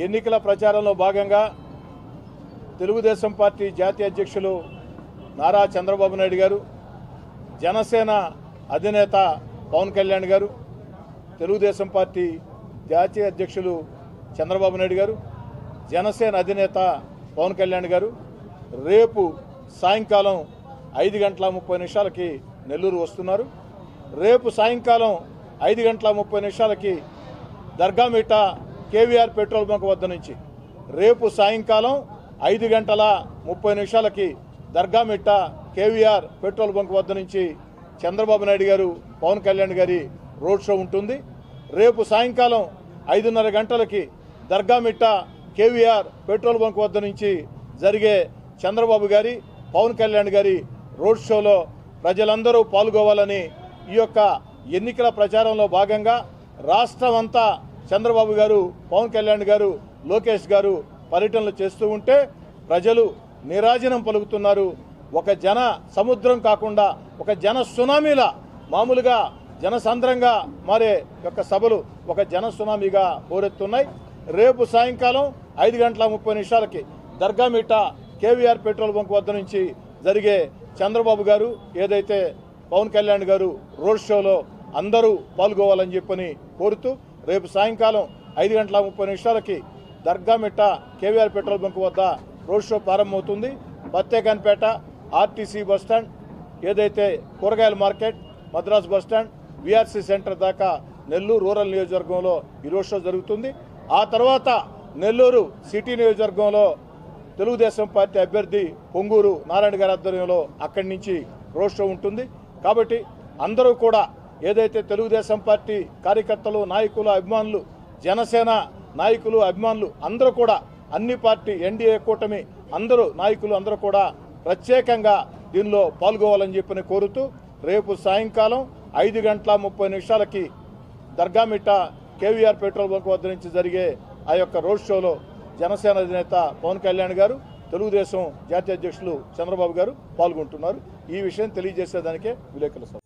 ఎన్నికల ప్రచారంలో భాగంగా తెలుగుదేశం పార్టీ జాతీయ అధ్యక్షులు నారా చంద్రబాబు నాయుడు గారు, జనసేన అధినేత పవన్ కళ్యాణ్ గారు, తెలుగుదేశం పార్టీ జాతీయ అధ్యక్షులు చంద్రబాబు నాయుడు గారు, జనసేన అధినేత పవన్ కళ్యాణ్ గారు రేపు సాయంకాలం 5:30 నెల్లూరు వస్తున్నారు. రేపు సాయంకాలం 5:30 దర్గామిట్ట కేవీఆర్ పెట్రోల్ బంక్ వద్ద నుంచి రేపు సాయంకాలం 5:30 దర్గామిట్ట కేవీఆర్ పెట్రోల్ బంక్ వద్ద నుంచి చంద్రబాబు నాయుడు గారు, పవన్ కళ్యాణ్ గారి రోడ్ షో ఉంటుంది. రేపు సాయంకాలం 5:30 దర్గామిట్ట కేవీఆర్ పెట్రోల్ బంక్ వద్ద నుంచి జరిగే చంద్రబాబు గారి, పవన్ కళ్యాణ్ గారి రోడ్ షోలో ప్రజలందరూ పాల్గొవాలని ఈ యొక్క ఎన్నికల ప్రచారంలో భాగంగా రాష్ట్రం అంతా చంద్రబాబు గారు, పవన్ కళ్యాణ్ గారు, లోకేష్ గారు పర్యటనలు చేస్తూ ఉంటే ప్రజలు నీరాజనం పలుకుతున్నారు. ఒక జన సముద్రం కాకుండా ఒక జన సునామీలా మామూలుగా జనసంద్రంగా మారే యొక్క సభలు ఒక జన సునామీగా పోరెత్తున్నాయి. రేపు సాయంకాలం 5:30 దర్గామిట్ట కేవీఆర్ పెట్రోల్ బంక్ వద్ద నుంచి జరిగే చంద్రబాబు గారు, ఏదైతే పవన్ కళ్యాణ్ గారు రోడ్ షోలో అందరూ పాల్గొవాలని చెప్పని కోరుతూ రేపు సాయంకాలం 5:30 దర్గామిట్ట కేవీఆర్ పెట్రోల్ బంక్ వద్ద రోడ్ షో ప్రారంభమవుతుంది. బత్తేకాన్పేట, ఆర్టీసీ బస్టాండ్, ఏదైతే కూరగాయల market, Madras bus stand, VRC centre దాకా నెల్లూరు రూరల్ నియోజకవర్గంలో ఈ రోడ్ షో జరుగుతుంది. ఆ తర్వాత నెల్లూరు సిటీ నియోజకవర్గంలో తెలుగుదేశం పార్టీ అభ్యర్థి పొంగూరు నారాయణ గారి ఆధ్వర్యంలో అక్కడి నుంచి రోడ్ షో ఉంటుంది. కాబట్టి అందరూ కూడా ఏదైతే తెలుగుదేశం పార్టీ కార్యకర్తలు, నాయకులు, అభిమానులు, జనసేన నాయకులు, అభిమానులు అందరూ కూడా అన్ని పార్టీ ఎన్డీఏ కూటమి అందరూ నాయకులు అందరూ కూడా ప్రత్యేకంగా దీనిలో పాల్గొవాలని చెప్పని కోరుతూ రేపు సాయంకాలం 5:30 దర్గామిట్ట కేవీఆర్ పెట్రోల్ బంక్ వద్ద నుంచి జరిగే ఆ యొక్క రోడ్ షోలో జనసేన అధినేత పవన్ కళ్యాణ్ గారు, తెలుగుదేశం జాతీయ అధ్యక్షులు చంద్రబాబు గారు పాల్గొంటున్నారు. ఈ విషయం తెలియజేసేదానికే విలేకరుల సభ.